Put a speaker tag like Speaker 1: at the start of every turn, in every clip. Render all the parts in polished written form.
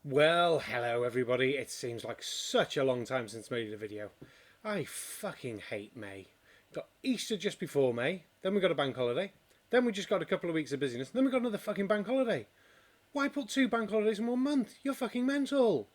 Speaker 1: Well, hello everybody. It seems like such a long time since I made a video. I fucking hate May. Got Easter just before May, then we got a bank holiday, then we just got a couple of weeks of busyness, then we got another fucking bank holiday. Why put two bank holidays in 1 month? You're fucking mental.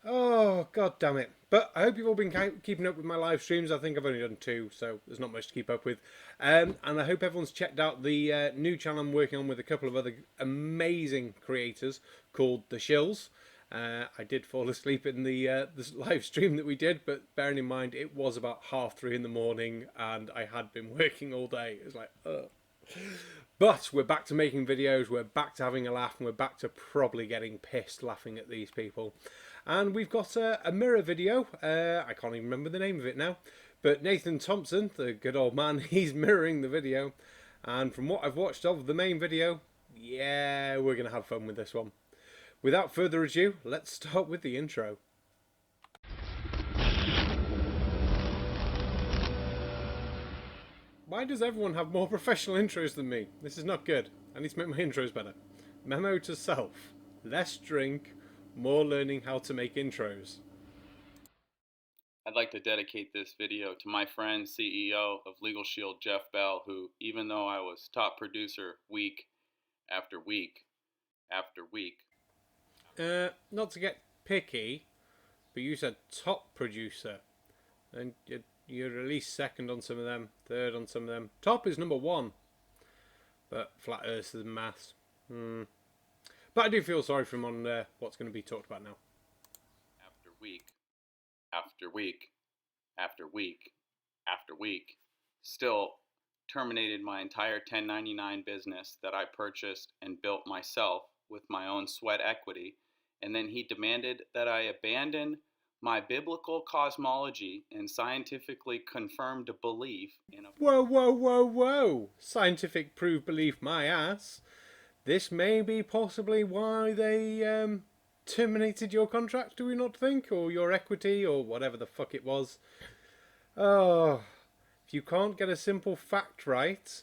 Speaker 1: Oh, god damn it. But I hope you've all been keeping up with my live streams. I think I've only done 2, so there's not much to keep up with. And I hope everyone's checked out the new channel I'm working on with a couple of other amazing creators called The Shills. I did fall asleep in the live stream that we did, but bearing in mind it was about 3:30 in the morning and I had been working all day. It was like, ugh. But we're back to making videos, we're back to having a laugh, and we're back to probably getting pissed laughing at these people. And we've got a mirror video, I can't even remember the name of it now, but Nathan Thompson, the good old man, he's mirroring the video. And from what I've watched of the main video, yeah, we're going to have fun with this one. Without further ado, let's start with the intro. Why does everyone have more professional intros than me? This is not good. I need to make my intros better. Memo to self. Less drink, more learning how to make intros.
Speaker 2: I'd like to dedicate this video to my friend, CEO of Legal Shield, Jeff Bell, who, even though I was top producer week after week after week.
Speaker 1: Not to get picky, but you said top producer. And you're at least second on some of them, third on some of them. Top is number 1. But flat earth and maths. But I do feel sorry for him on what's going to be talked about now.
Speaker 2: After week after week after week after week, still terminated my entire 1099 business that I purchased and built myself with my own sweat equity, and then he demanded that I abandon my biblical cosmology and scientifically confirmed belief in a...
Speaker 1: Whoa. Scientific proof belief my ass. This may be possibly why they terminated your contract, do we not think? Or your equity, or whatever the fuck it was. Oh, if you can't get a simple fact right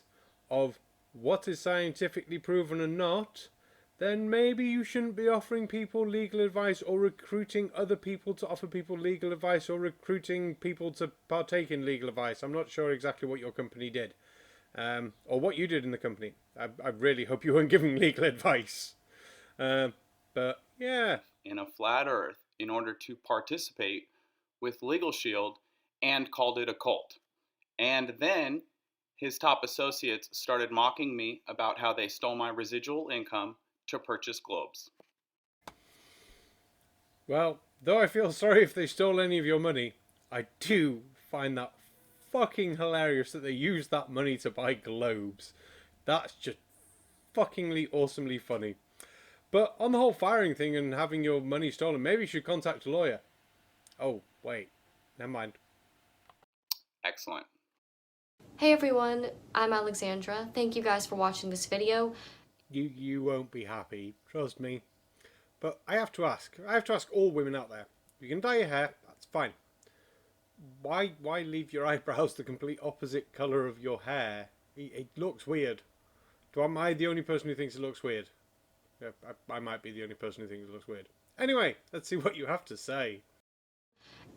Speaker 1: of what is scientifically proven and not, then maybe you shouldn't be offering people legal advice or recruiting other people to offer people legal advice or recruiting people to partake in legal advice. I'm not sure exactly what your company did. Or what you did in the company. I really hope you weren't giving legal advice. But yeah.
Speaker 2: In a flat earth in order to participate with Legal Shield and called it a cult. And then his top associates started mocking me about how they stole my residual income to purchase globes.
Speaker 1: Well, though I feel sorry if they stole any of your money, I do find that fucking hilarious that they used that money to buy globes. That's just fuckingly awesomely funny. But on the whole firing thing and having your money stolen, maybe you should contact a lawyer. Oh, wait. Never mind.
Speaker 2: Excellent.
Speaker 3: Hey everyone, I'm Alexandra. Thank you guys for watching this video.
Speaker 1: You won't be happy, trust me. But I have to ask all women out there. You can dye your hair, that's fine. Why leave your eyebrows the complete opposite colour of your hair? It looks weird. Am I the only person who thinks it looks weird? Yeah, I might be the only person who thinks it looks weird. Anyway, let's see what you have to say.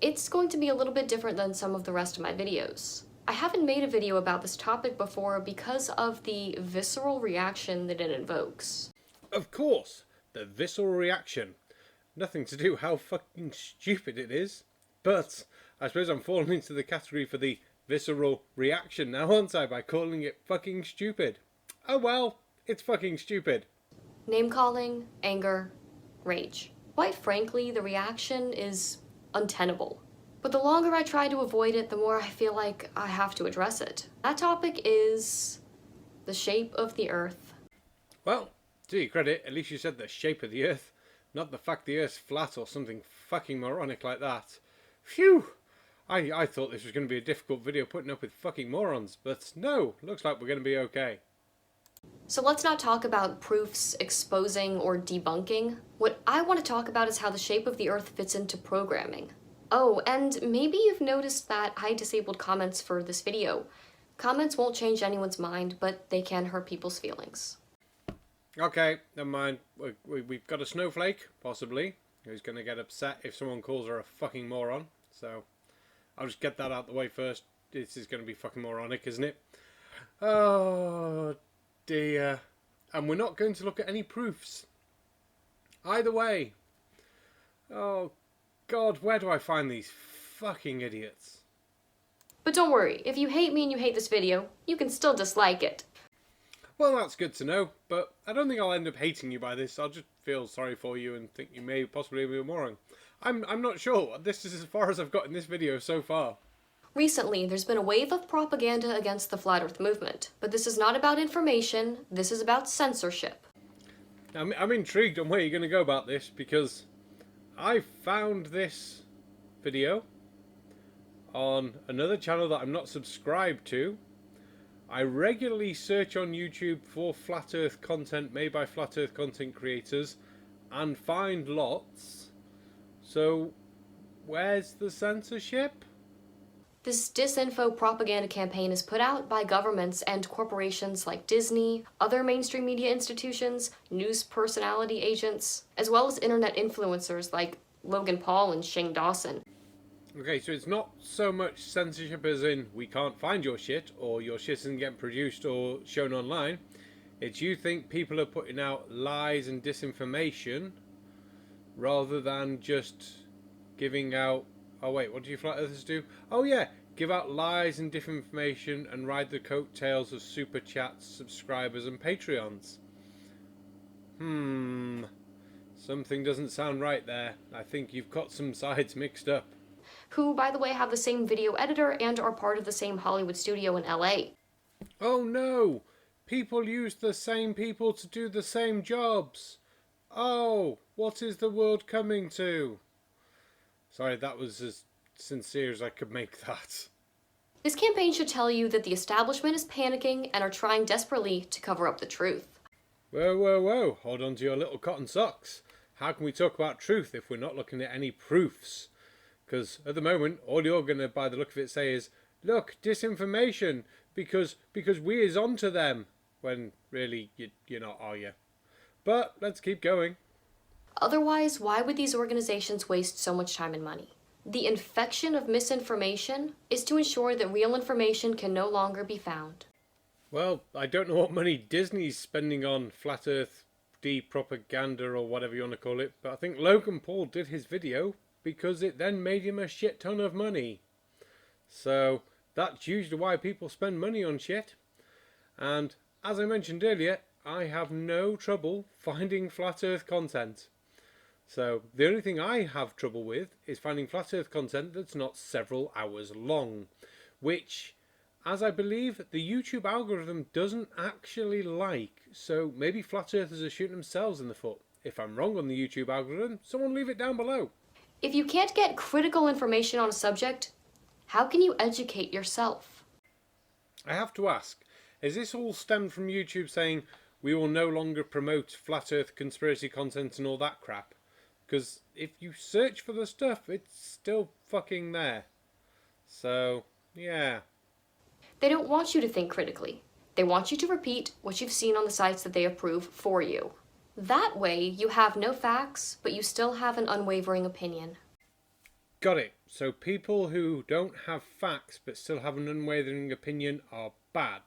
Speaker 3: It's going to be a little bit different than some of the rest of my videos. I haven't made a video about this topic before because of the visceral reaction that it invokes.
Speaker 1: Of course, the visceral reaction. Nothing to do how fucking stupid it is. But I suppose I'm falling into the category for the visceral reaction now, aren't I, by calling it fucking stupid? Oh well, it's fucking stupid.
Speaker 3: Name-calling, anger, rage. Quite frankly, the reaction is untenable. But the longer I try to avoid it, the more I feel like I have to address it. That topic is the shape of the Earth.
Speaker 1: Well, to your credit, at least you said the shape of the Earth, not the fact the Earth's flat or something fucking moronic like that. Phew! I thought this was going to be a difficult video putting up with fucking morons, but no, looks like we're going to be okay.
Speaker 3: So let's not talk about proofs, exposing, or debunking. What I want to talk about is how the shape of the Earth fits into programming. Oh, and maybe you've noticed that I disabled comments for this video. Comments won't change anyone's mind, but they can hurt people's feelings.
Speaker 1: Okay, never mind. We've got a snowflake, possibly. who's going to get upset if someone calls her a fucking moron. So I'll just get that out the way first. This is going to be fucking moronic, isn't it? Oh dear. And we're not going to look at any proofs. Either way. Oh God, where do I find these fucking idiots?
Speaker 3: But don't worry, if you hate me and you hate this video, you can still dislike it.
Speaker 1: Well, that's good to know, but I don't think I'll end up hating you by this. I'll just feel sorry for you and think you may possibly be a moron. I'm not sure. This is as far as I've got in this video so far.
Speaker 3: Recently, there's been a wave of propaganda against the Flat Earth movement, but this is not about information, this is about censorship.
Speaker 1: I'm intrigued on where you're going to go about this, because I found this video on another channel that I'm not subscribed to. I regularly search on YouTube for flat earth content made by flat earth content creators and find lots. So where's the censorship?
Speaker 3: This disinfo propaganda campaign is put out by governments and corporations like Disney, other mainstream media institutions, news personality agents, as well as internet influencers like Logan Paul and Shane Dawson.
Speaker 1: Okay, so it's not so much censorship as in we can't find your shit, or your shit isn't getting produced or shown online. It's you think people are putting out lies and disinformation rather than just giving out... Oh wait, what do you flat earthers do? Oh yeah, give out lies and disinformation and ride the coattails of super chats, subscribers and Patreons. Something doesn't sound right there. I think you've got some sides mixed up.
Speaker 3: Who, by the way, have the same video editor and are part of the same Hollywood studio in LA.
Speaker 1: Oh no! People use the same people to do the same jobs. Oh, what is the world coming to? Sorry, that was as sincere as I could make that.
Speaker 3: This campaign should tell you that the establishment is panicking and are trying desperately to cover up the truth.
Speaker 1: Whoa, whoa, whoa. Hold on to your little cotton socks. How can we talk about truth if we're not looking at any proofs? Because at the moment, all you're going to, by the look of it, say is, look, disinformation, because we is onto them. When really, you're not, are you? But let's keep going.
Speaker 3: Otherwise, why would these organizations waste so much time and money? The infection of misinformation is to ensure that real information can no longer be found.
Speaker 1: Well, I don't know what money Disney's spending on flat earth propaganda or whatever you want to call it, but I think Logan Paul did his video because it then made him a shit ton of money. So that's usually why people spend money on shit. And as I mentioned earlier, I have no trouble finding flat earth content. So the only thing I have trouble with is finding flat earth content that's not several hours long, which, as I believe, the YouTube algorithm doesn't actually like. So maybe flat earthers are shooting themselves in the foot. If I'm wrong on the YouTube algorithm, someone leave it down below.
Speaker 3: If you can't get critical information on a subject, how can you educate yourself?
Speaker 1: I have to ask, is this all stemmed from YouTube saying we will no longer promote flat earth conspiracy content and all that crap? Because if you search for the stuff, it's still fucking there. So, yeah.
Speaker 3: They don't want you to think critically. They want you to repeat what you've seen on the sites that they approve for you. That way, you have no facts, but you still have an unwavering opinion.
Speaker 1: Got it. So people who don't have facts but still have an unwavering opinion are bad.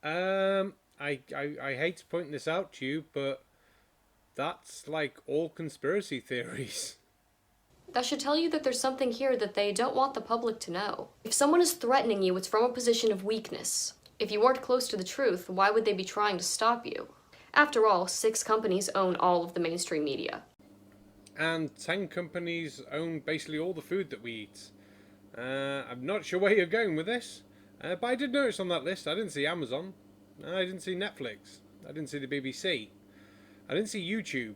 Speaker 1: I hate to point this out to you, but that's like all conspiracy theories.
Speaker 3: That should tell you that there's something here that they don't want the public to know. If someone is threatening you, it's from a position of weakness. If you weren't close to the truth, why would they be trying to stop you? After all, 6 companies own all of the mainstream media.
Speaker 1: And 10 companies own basically all the food that we eat. I'm not sure where you're going with this, but I did notice on that list, I didn't see Amazon, I didn't see Netflix, I didn't see the BBC, I didn't see YouTube,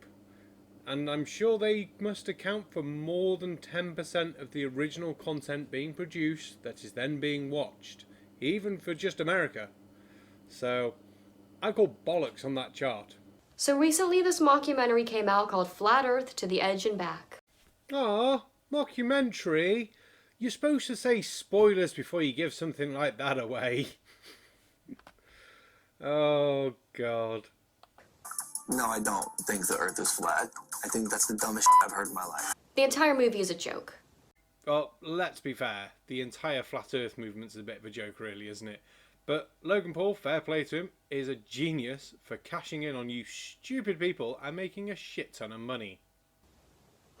Speaker 1: and I'm sure they must account for more than 10% of the original content being produced that is then being watched, even for just America. So I call bollocks on that chart.
Speaker 3: So recently this mockumentary came out called Flat Earth to the Edge and Back.
Speaker 1: Ah, mockumentary? You're supposed to say spoilers before you give something like that away. Oh, God.
Speaker 4: No, I don't think the Earth is flat. I think that's the dumbest shit I've heard in my life.
Speaker 3: The entire movie is a joke.
Speaker 1: Well, let's be fair. The entire flat Earth movement's a bit of a joke, really, isn't it? But Logan Paul, fair play to him, is a genius for cashing in on you stupid people and making a shit ton of money.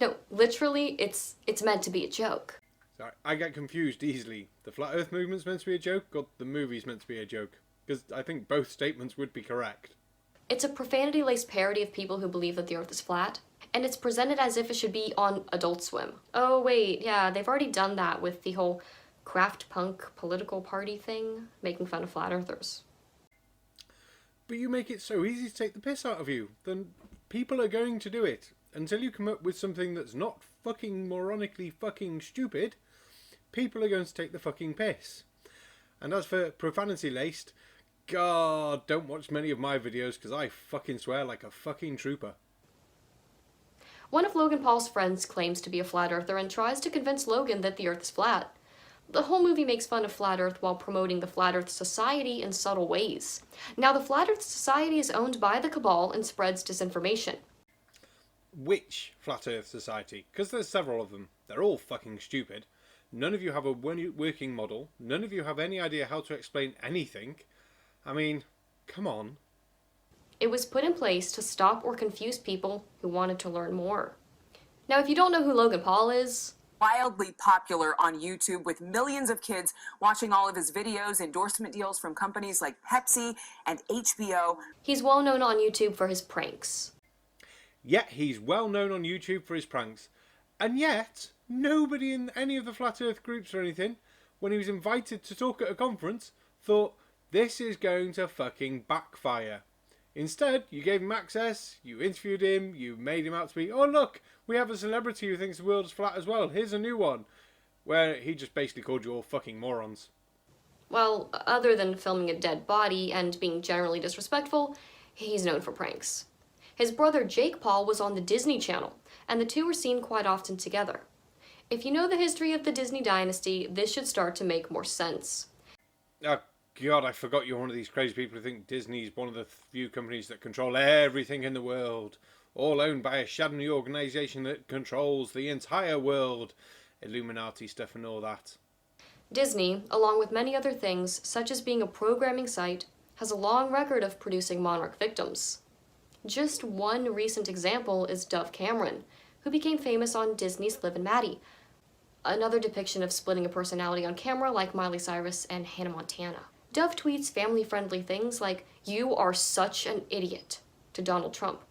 Speaker 3: No, literally, it's meant to be a joke.
Speaker 1: Sorry, I get confused easily. The flat Earth movement's meant to be a joke, or the movie's meant to be a joke? Because I think both statements would be correct.
Speaker 3: It's a profanity-laced parody of people who believe that the Earth is flat, and it's presented as if it should be on Adult Swim. Oh wait, yeah, they've already done that with the whole craft punk political party thing, making fun of flat earthers.
Speaker 1: But you make it so easy to take the piss out of you, then people are going to do it. Until you come up with something that's not fucking moronically fucking stupid, people are going to take the fucking piss. And as for profanity-laced, God, don't watch many of my videos because I fucking swear like a fucking trooper.
Speaker 3: One of Logan Paul's friends claims to be a flat earther and tries to convince Logan that the Earth is flat. The whole movie makes fun of Flat Earth while promoting the Flat Earth Society in subtle ways. Now, the Flat Earth Society is owned by the cabal and spreads disinformation.
Speaker 1: Which Flat Earth Society? Because there's several of them. They're all fucking stupid. None of you have a working model. None of you have any idea how to explain anything. I mean, come on.
Speaker 3: It was put in place to stop or confuse people who wanted to learn more. Now, if you don't know who Logan Paul is,
Speaker 5: wildly popular on YouTube with millions of kids watching all of his videos, endorsement deals from companies like Pepsi and HBO.
Speaker 3: He's well known on YouTube for his pranks.
Speaker 1: Yet he's well known on YouTube for his pranks. And yet, nobody in any of the Flat Earth groups or anything, when he was invited to talk at a conference, thought, this is going to fucking backfire. Instead, you gave him access, you interviewed him, you made him out to be, oh look, we have a celebrity who thinks the world is flat as well, here's a new one. Where he just basically called you all fucking morons.
Speaker 3: Well, other than filming a dead body and being generally disrespectful, he's known for pranks. His brother Jake Paul was on the Disney Channel, and the two were seen quite often together. If you know the history of the Disney dynasty, this should start to make more sense.
Speaker 1: Oh God, I forgot you're one of these crazy people who think Disney's one of the few companies that control everything in the world. All owned by a shadowy organisation that controls the entire world. Illuminati stuff and all that.
Speaker 3: Disney, along with many other things, such as being a programming site, has a long record of producing monarch victims. Just one recent example is Dove Cameron, who became famous on Disney's Liv and Maddie, another depiction of splitting a personality on camera like Miley Cyrus and Hannah Montana. Dove tweets family-friendly things like, "You are such an idiot," to Donald Trump.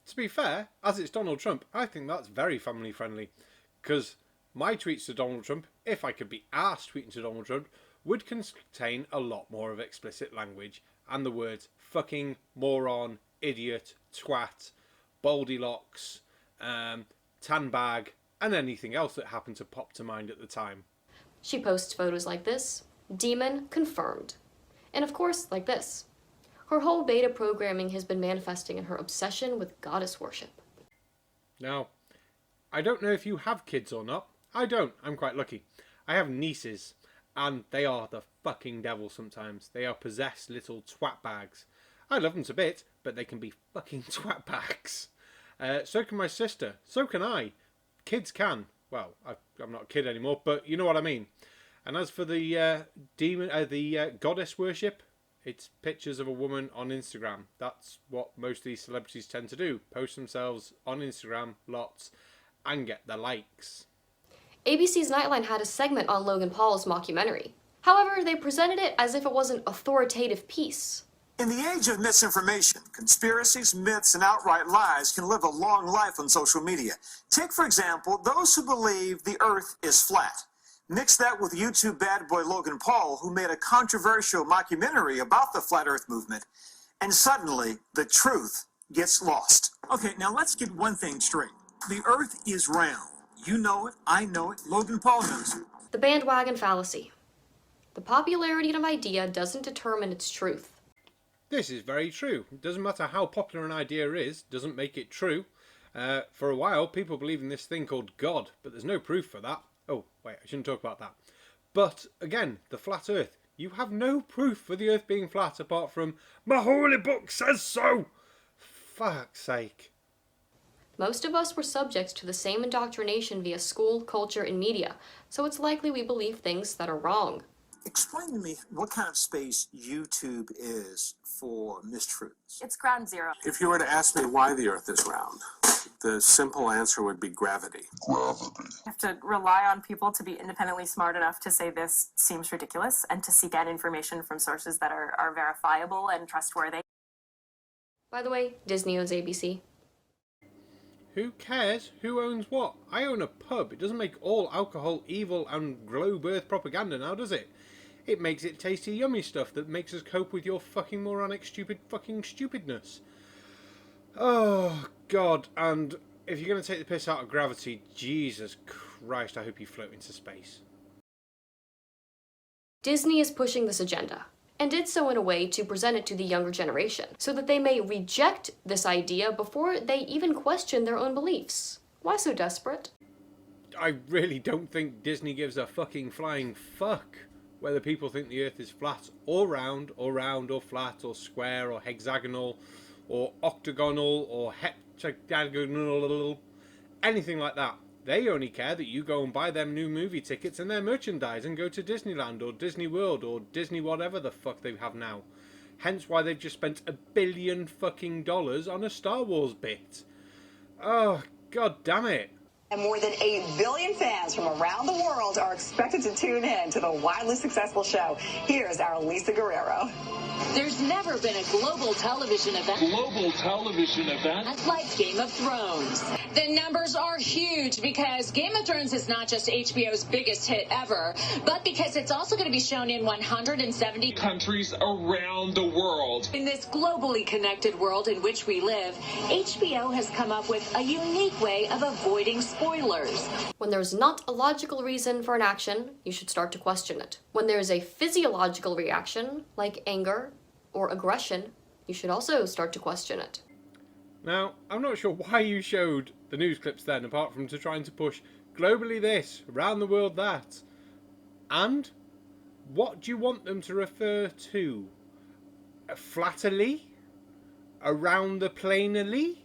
Speaker 1: To be fair, as it's Donald Trump, I think that's very family-friendly. Because my tweets to Donald Trump, if I could be asked tweeting to Donald Trump, would contain a lot more of explicit language and the words fucking, moron, idiot, twat, Goldilocks, tan bag, and anything else that happened to pop to mind at the time.
Speaker 3: She posts photos like this, demon confirmed. And of course, like this. Her whole beta programming has been manifesting in her obsession with goddess worship.
Speaker 1: Now, I don't know if you have kids or not. I don't. I'm quite lucky. I have nieces, and they are the fucking devil sometimes. They are possessed little twat bags. I love them to bits, but they can be fucking twat bags. So can my sister. So can I. Kids can. Well, I'm not a kid anymore, but you know what I mean. And as for the goddess worship, it's pictures of a woman on Instagram. That's what most of these celebrities tend to do. Post themselves on Instagram, lots, and get the likes.
Speaker 3: ABC's Nightline had a segment on Logan Paul's mockumentary. However, they presented it as if it was an authoritative piece.
Speaker 6: In the age of misinformation, conspiracies, myths, and outright lies can live a long life on social media. Take, for example, those who believe the Earth is flat. Mix that with YouTube bad boy Logan Paul, who made a controversial mockumentary about the Flat Earth movement, and suddenly the truth gets lost. Okay, now let's get one thing straight. The Earth is round. You know it, I know it, Logan Paul knows it.
Speaker 3: The bandwagon fallacy. The popularity of an idea doesn't determine its truth.
Speaker 1: This is very true. It doesn't matter how popular an idea is, doesn't make it true. For a while, people believe in this thing called God, but there's no proof for that. Oh, wait, I shouldn't talk about that. But, again, the flat Earth. You have no proof for the Earth being flat apart from, my holy book says so! fuck's sake.
Speaker 3: Most of us were subjects to the same indoctrination via school, culture, and media, so it's likely we believe things that are wrong.
Speaker 6: Explain to me what kind of space YouTube is for mistruths.
Speaker 5: It's ground zero.
Speaker 7: If you were to ask me why the Earth is round, the simple answer would be gravity.
Speaker 5: You have to rely on people to be independently smart enough to say this seems ridiculous and to seek out information from sources that are verifiable and trustworthy.
Speaker 3: By the way, Disney owns ABC.
Speaker 1: Who cares who owns what? I own a pub. It doesn't make all alcohol evil and globe earth propaganda now, does it? It makes it tasty yummy stuff that makes us cope with your fucking moronic stupid fucking stupidness. Oh god, and if you're going to take the piss out of gravity, Jesus Christ, I hope you float into space.
Speaker 3: Disney is pushing this agenda, and did so in a way to present it to the younger generation, so that they may reject this idea before they even question their own beliefs. Why so desperate?
Speaker 1: I really don't think Disney gives a fucking flying fuck whether people think the Earth is flat or round or flat or square or hexagonal or octagonal or heptagonal, anything like that. They only care that you go and buy them new movie tickets and their merchandise and go to Disneyland or Disney World or Disney whatever the fuck they have now. Hence why they've just spent $1 billion fucking dollars on a Star Wars bit. Oh, god damn it.
Speaker 8: And more than 8 billion fans from around the world are expected to tune in to the wildly successful show. Here's our Lisa Guerrero.
Speaker 9: There's never been a global television event like Game of Thrones. The numbers are huge because Game of Thrones is not just HBO's biggest hit ever, but because it's also going to be shown in 170
Speaker 10: countries around the world.
Speaker 9: In this globally connected world in which we live, HBO has come up with a unique way of avoiding spoilers.
Speaker 3: When there's not a logical reason for an action, you should start to question it. When there's a physiological reaction, like anger or aggression, you should also start to question it.
Speaker 1: Now, I'm not sure why you showed the news clips then, apart from trying to push globally this, around the world that. And what do you want them to refer to? Flatterly? Around the planely?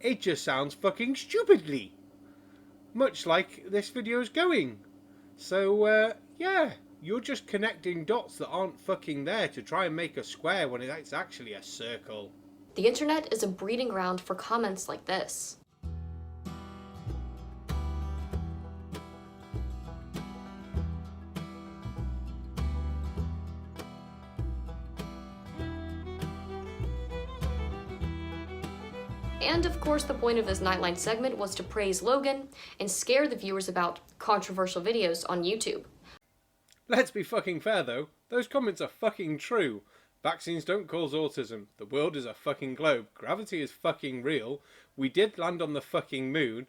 Speaker 1: It just sounds fucking stupidly. Much like this video's going. So, yeah, you're just connecting dots that aren't fucking there to try and make a square when it's actually a circle.
Speaker 3: The internet is a breeding ground for comments like this. And of course, the point of this Nightline segment was to praise Logan and scare the viewers about controversial videos on YouTube.
Speaker 1: Let's be fucking fair though, those comments are fucking true. Vaccines don't cause autism, the world is a fucking globe, gravity is fucking real, we did land on the fucking moon.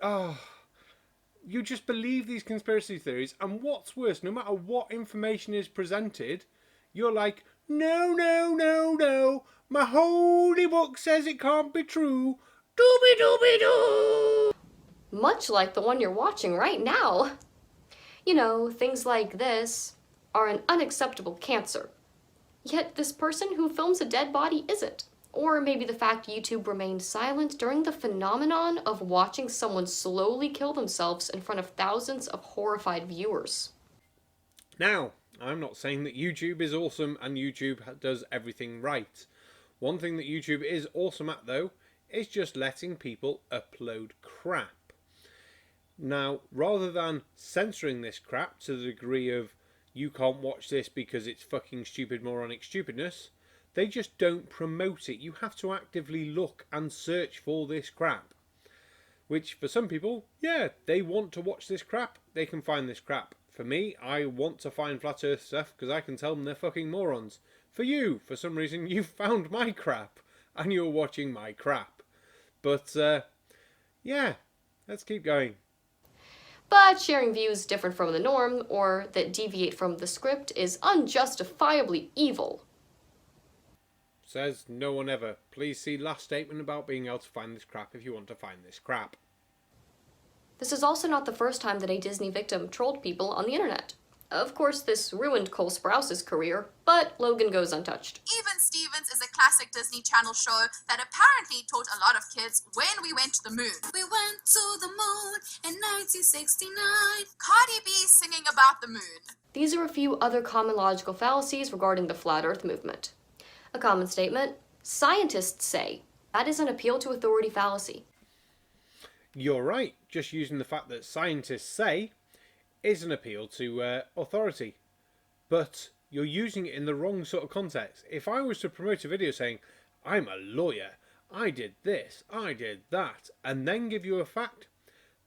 Speaker 1: You just believe these conspiracy theories, and what's worse, no matter what information is presented, you're like, no, no, no, no, my holy book says it can't be true, dooby dooby doo!
Speaker 3: Much like the one you're watching right now. You know, things like this are an unacceptable cancer. Yet this person who films a dead body isn't. Or maybe the fact YouTube remained silent during the phenomenon of watching someone slowly kill themselves in front of thousands of horrified viewers.
Speaker 1: Now, I'm not saying that YouTube is awesome and YouTube does everything right. One thing that YouTube is awesome at, though, is just letting people upload crap. Now, rather than censoring this crap to the degree of you can't watch this because it's fucking stupid moronic stupidness, they just don't promote it. You have to actively look and search for this crap. Which, for some people, yeah, they want to watch this crap, they can find this crap. For me, I want to find Flat Earth stuff because I can tell them they're fucking morons. For you, for some reason, you found my crap and you're watching my crap. But, yeah, let's keep going.
Speaker 3: But sharing views different from the norm, or that deviate from the script, is unjustifiably evil.
Speaker 1: Says no one ever. Please see last statement about being able to find this crap if you want to find this crap.
Speaker 3: This is also not the first time that a Disney victim trolled people on the internet. Of course, this ruined Cole Sprouse's career, but Logan goes untouched.
Speaker 11: Even Stevens is a classic Disney Channel show that apparently taught a lot of kids when we went to the moon. We went to the moon in 1969. Cardi B singing about the moon.
Speaker 3: These are a few other common logical fallacies regarding the Flat Earth movement. A common statement: scientists say. That is an appeal to authority fallacy.
Speaker 1: You're right. Just using the fact that scientists say is an appeal to authority. But you're using it in the wrong sort of context. If I was to promote a video saying, I'm a lawyer, I did this, I did that, and then give you a fact,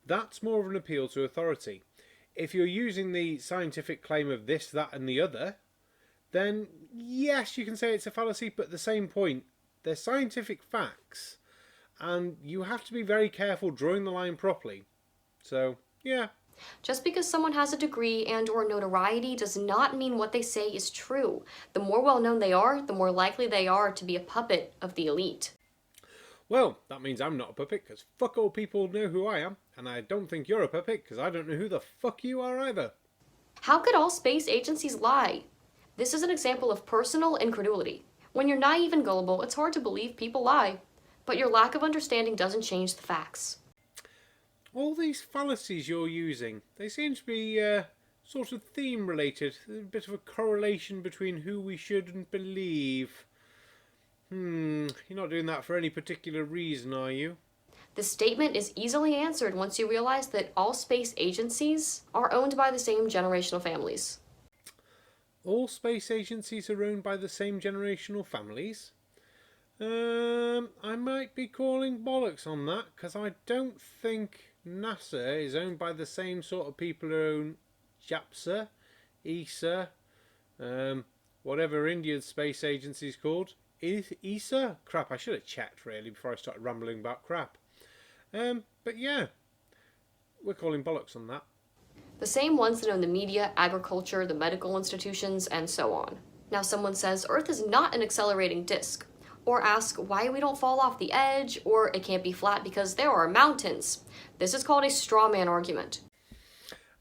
Speaker 1: that's more of an appeal to authority. If you're using the scientific claim of this, that, and the other, then yes, you can say it's a fallacy, but at the same point, they're scientific facts, and you have to be very careful drawing the line properly. So, yeah.
Speaker 3: Just because someone has a degree and or notoriety does not mean what they say is true. The more well-known they are, the more likely they are to be a puppet of the elite.
Speaker 1: Well, that means I'm not a puppet, because fuck all people know who I am, and I don't think you're a puppet, because I don't know who the fuck you are either.
Speaker 3: How could all space agencies lie? This is an example of personal incredulity. When you're naive and gullible, it's hard to believe people lie. But your lack of understanding doesn't change the facts.
Speaker 1: All these fallacies you're using, they seem to be sort of theme related. There's a bit of a correlation between who we shouldn't believe. You're not doing that for any particular reason, are you?
Speaker 3: The statement is easily answered once you realize that all space agencies are owned by the same generational families.
Speaker 1: All space agencies are owned by the same generational families? I might be calling bollocks on that, because I don't think NASA is owned by the same sort of people who own JAPSA, ESA, whatever India's space agency is called. ESA? Crap, I should have checked really before I started rambling about crap. But yeah, we're calling bollocks on that.
Speaker 3: The same ones that own the media, agriculture, the medical institutions, and so on. Now someone says Earth is not an accelerating disk, or ask why we don't fall off the edge, or it can't be flat because there are mountains. This is called a straw man argument.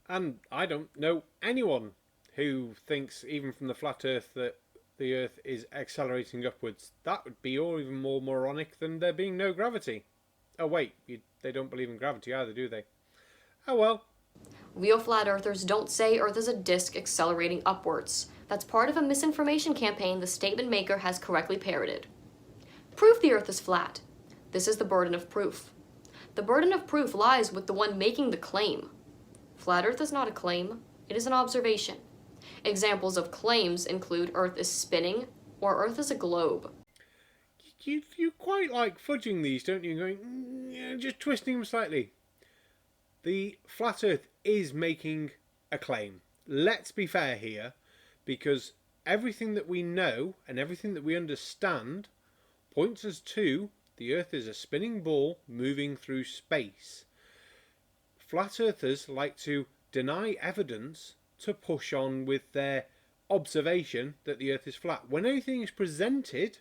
Speaker 1: And I don't know anyone who thinks, even from the flat Earth, that the Earth is accelerating upwards. That would be all even more moronic than there being no gravity. Oh wait, they don't believe in gravity either, do they? Oh well.
Speaker 3: Real flat earthers don't say Earth is a disk accelerating upwards. That's part of a misinformation campaign the statement maker has correctly parroted. Prove the Earth is flat. This is the burden of proof. The burden of proof lies with the one making the claim. Flat Earth is not a claim, it is an observation. Examples of claims include Earth is spinning or Earth is a globe.
Speaker 1: You quite like fudging these, don't you? Going, just twisting them slightly. The flat Earth is making a claim. Let's be fair here, because everything that we know and everything that we understand points us to the Earth is a spinning ball moving through space. Flat Earthers like to deny evidence to push on with their observation that the Earth is flat. When anything is presented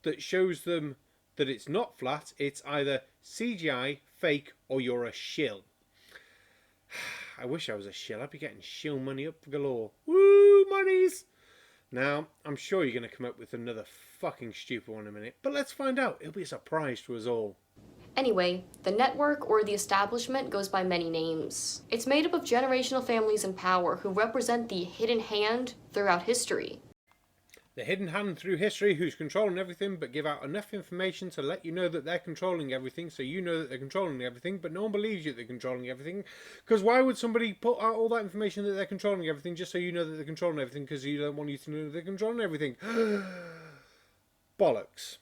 Speaker 1: that shows them that it's not flat, it's either CGI, fake, or you're a shill. I wish I was a shill. I'd be getting shill money up galore. Woo, monies! Now, I'm sure you're going to come up with another fucking stupid one in a minute, but let's find out. It'll be a surprise to us all.
Speaker 3: Anyway, the network or the establishment goes by many names. It's made up of generational families in power who represent the hidden hand throughout history.
Speaker 1: The hidden hand through history who's controlling everything but give out enough information to let you know that they're controlling everything, so you know that they're controlling everything, but no one believes you that they're controlling everything. Because why would somebody put out all that information that they're controlling everything just so you know that they're controlling everything, because you don't want you to know that they're controlling everything? Bollocks.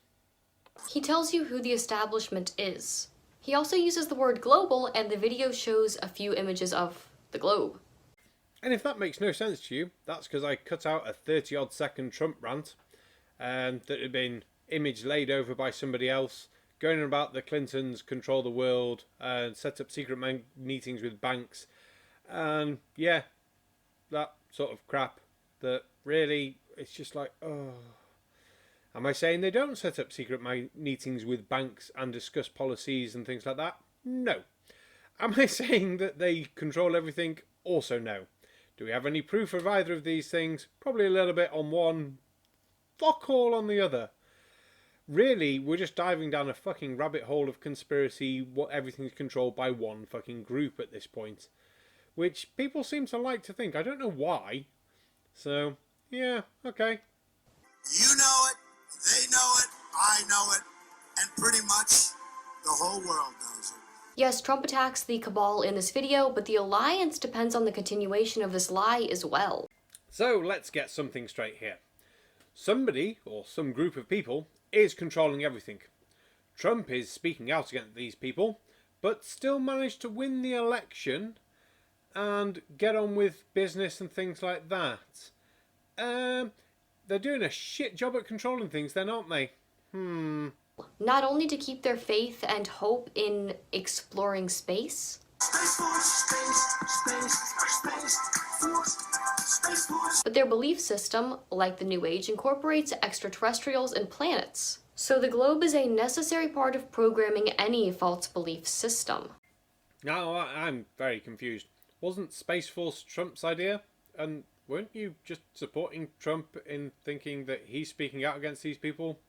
Speaker 3: He tells you who the establishment is. He also uses the word global, and the video shows a few images of the globe.
Speaker 1: And if that makes no sense to you, that's because I cut out a 30-odd second Trump rant that had been image laid over by somebody else, going on about the Clintons control the world and set up secret meetings with banks. And yeah, that sort of crap that really, it's just like, oh. Am I saying they don't set up secret meetings with banks and discuss policies and things like that? No. Am I saying that they control everything? Also no. Do we have any proof of either of these things? Probably a little bit on one, fuck all on the other. Really, we're just diving down a fucking rabbit hole of conspiracy, what everything's controlled by one fucking group at this point. Which people seem to like to think. I don't know why. So, yeah, okay.
Speaker 12: You know it, they know it, I know it, and pretty much the whole world knows it.
Speaker 3: Yes, Trump attacks the cabal in this video, but the alliance depends on the continuation of this lie as well.
Speaker 1: So, let's get something straight here. Somebody, or some group of people, is controlling everything. Trump is speaking out against these people, but still managed to win the election and get on with business and things like that. They're doing a shit job at controlling things then, aren't they?
Speaker 3: Not only to keep their faith and hope in exploring space, but their belief system, like the New Age, incorporates extraterrestrials and planets. So the globe is a necessary part of programming any false belief system.
Speaker 1: Now, I'm very confused. Wasn't Space Force Trump's idea? And weren't you just supporting Trump in thinking that he's speaking out against these people?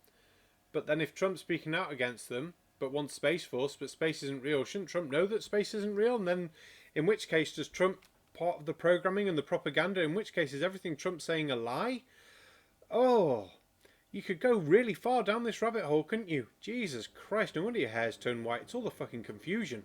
Speaker 1: But then if Trump's speaking out against them, but wants Space Force, but space isn't real, shouldn't Trump know that space isn't real? And then, in which case, does Trump part of the programming and the propaganda? In which case, is everything Trump saying a lie? Oh, you could go really far down this rabbit hole, couldn't you? Jesus Christ, no wonder your hair's turned white. It's all the fucking confusion.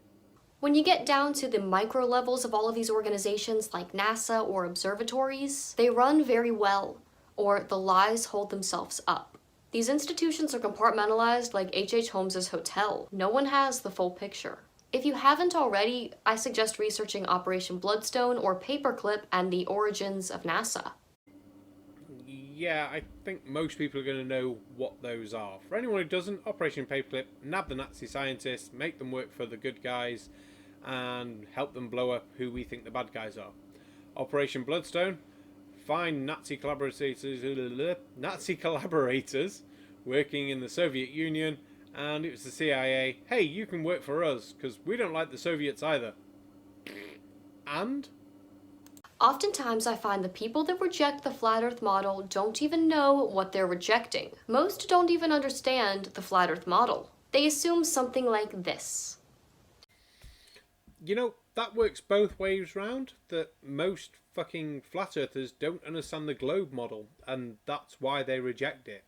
Speaker 3: When you get down to the micro levels of all of these organizations like NASA or observatories, they run very well, or the lies hold themselves up. These institutions are compartmentalized like H.H. Holmes's hotel. No one has the full picture. If you haven't already, I suggest researching Operation Bloodstone or Paperclip and the origins of NASA.
Speaker 1: Yeah, I think most people are going to know what those are. For anyone who doesn't, Operation Paperclip, nab the Nazi scientists, make them work for the good guys, and help them blow up who we think the bad guys are. Operation Bloodstone, find Nazi collaborators working in the Soviet Union, and it was the CIA. Hey, you can work for us, because we don't like the Soviets either. And?
Speaker 3: Oftentimes I find the people that reject the flat earth model don't even know what they're rejecting. Most don't even understand the flat earth model. They assume something like this.
Speaker 1: You know, that works both ways round, that most fucking flat earthers don't understand the globe model, and that's why they reject it.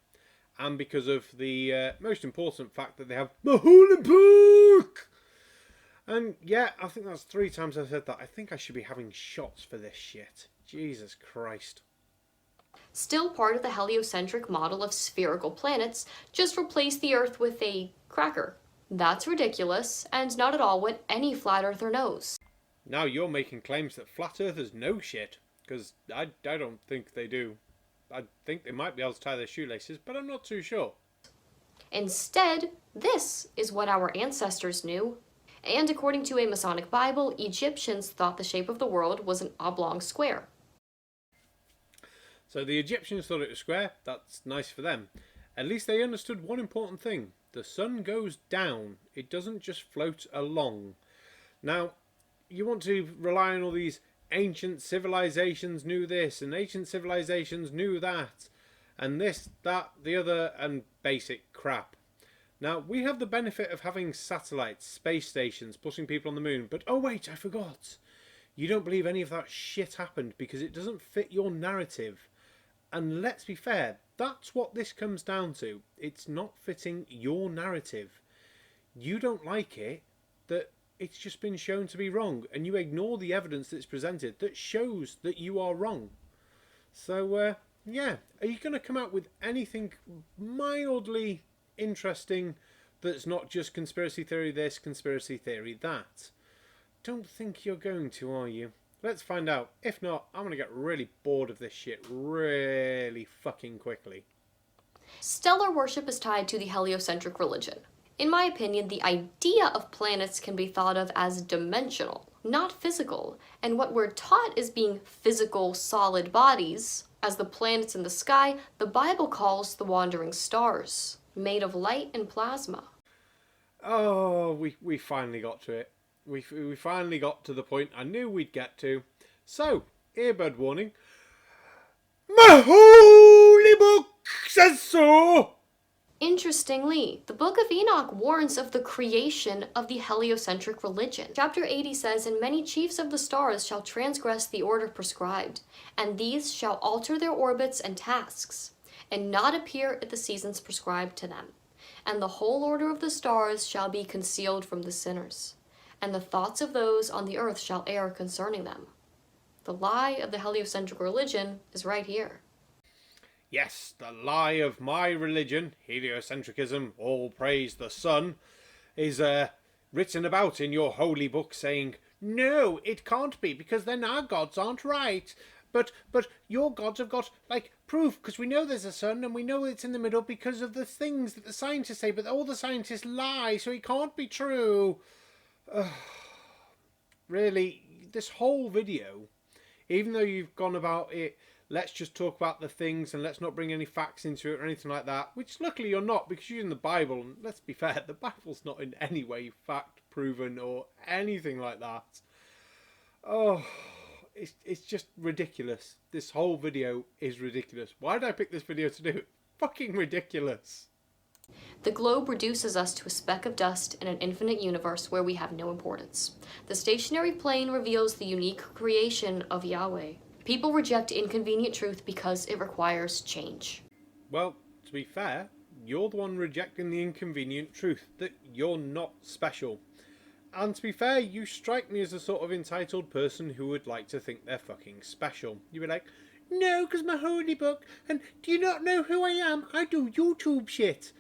Speaker 1: And because of the most important fact that they have the holy book! And yeah, I think that's 3 times I've said that. I think I should be having shots for this shit. Jesus Christ.
Speaker 3: Still part of the heliocentric model of spherical planets, just replace the Earth with a cracker. That's ridiculous, and not at all what any flat earther knows.
Speaker 1: Now you're making claims that flat earthers know shit, because I don't think they do. I think they might be able to tie their shoelaces, but I'm not too sure.
Speaker 3: Instead, this is what our ancestors knew. And according to a Masonic Bible, Egyptians thought the shape of the world was an oblong square.
Speaker 1: So the Egyptians thought it was square. That's nice for them. At least they understood one important thing. The sun goes down. It doesn't just float along. Now, you want to rely on all these ancient civilizations knew this, and ancient civilizations knew that, and this, that, the other, and basic crap. Now, we have the benefit of having satellites, space stations, pushing people on the moon, but oh wait, I forgot. You don't believe any of that shit happened because it doesn't fit your narrative. And let's be fair, that's what this comes down to. It's not fitting your narrative. You don't like it, that it's just been shown to be wrong, and you ignore the evidence that's presented that shows that you are wrong. So, yeah, are you going to come out with anything mildly interesting that's not just conspiracy theory this, conspiracy theory that? Don't think you're going to, are you? Let's find out. If not, I'm going to get really bored of this shit really fucking quickly.
Speaker 3: Stellar worship is tied to the heliocentric religion. In my opinion, the idea of planets can be thought of as dimensional, not physical, and what we're taught as being physical, solid bodies, as the planets in the sky, the Bible calls the wandering stars, made of light and plasma.
Speaker 1: Oh, we finally got to it. We finally got to the point I knew we'd get to. So, earbud warning. My holy book says so!
Speaker 3: Interestingly, the Book of Enoch warns of the creation of the heliocentric religion. Chapter 80 says, "And many chiefs of the stars shall transgress the order prescribed, and these shall alter their orbits and tasks, and not appear at the seasons prescribed to them. And the whole order of the stars shall be concealed from the sinners, and the thoughts of those on the earth shall err concerning them." The lie of the heliocentric religion is right here.
Speaker 1: Yes, the lie of my religion, heliocentrism, all praise the sun, is written about in your holy book saying, no, it can't be because then our gods aren't right. But your gods have got, like, proof because we know there's a sun and we know it's in the middle because of the things that the scientists say, but all the scientists lie, so it can't be true. Really, this whole video, even though you've gone about it, let's just talk about the things and let's not bring any facts into it or anything like that, which luckily you're not because you're in the Bible, and let's be fair, the Bible's not in any way fact proven or anything like that. Oh, it's just ridiculous. This whole video is ridiculous. Why did I pick this video to do it? Fucking ridiculous.
Speaker 3: The globe reduces us to a speck of dust in an infinite universe where we have no importance. The stationary plane reveals the unique creation of Yahweh. People reject inconvenient truth because it requires change.
Speaker 1: Well, to be fair, you're the one rejecting the inconvenient truth that you're not special. And to be fair, you strike me as the sort of entitled person who would like to think they're fucking special. You'd be like, no, because my holy book, and do you not know who I am? I do YouTube shit.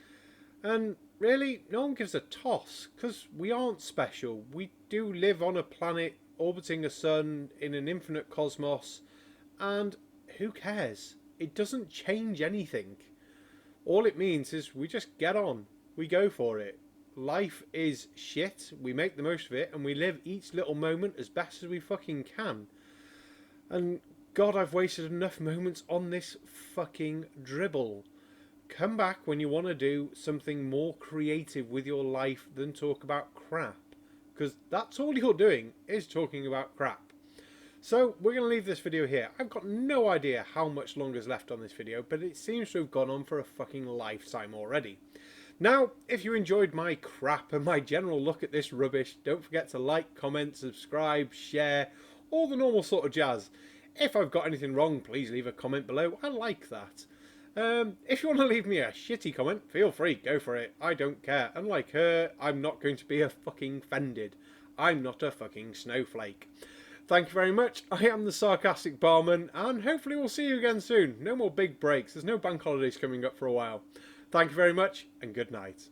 Speaker 1: And really, no one gives a toss, because we aren't special. We do live on a planet orbiting a sun in an infinite cosmos, and who cares? It doesn't change anything. All it means is we just get on. We go for it. Life is shit. We make the most of it, and we live each little moment as best as we fucking can. And God, I've wasted enough moments on this fucking dribble. Come back when you want to do something more creative with your life than talk about crap. Because that's all you're doing, is talking about crap. So we're going to leave this video here. I've got no idea how much longer is left on this video, but it seems to have gone on for a fucking lifetime already. Now, if you enjoyed my crap and my general look at this rubbish, don't forget to like, comment, subscribe, share, all the normal sort of jazz. If I've got anything wrong, please leave a comment below. I like that. If you want to leave me a shitty comment, feel free, go for it. I don't care. Unlike her, I'm not going to be a fucking offended. I'm not a fucking snowflake. Thank you very much. I am the Sarcastic Barman, and hopefully we'll see you again soon. No more big breaks. There's no bank holidays coming up for a while. Thank you very much, and good night.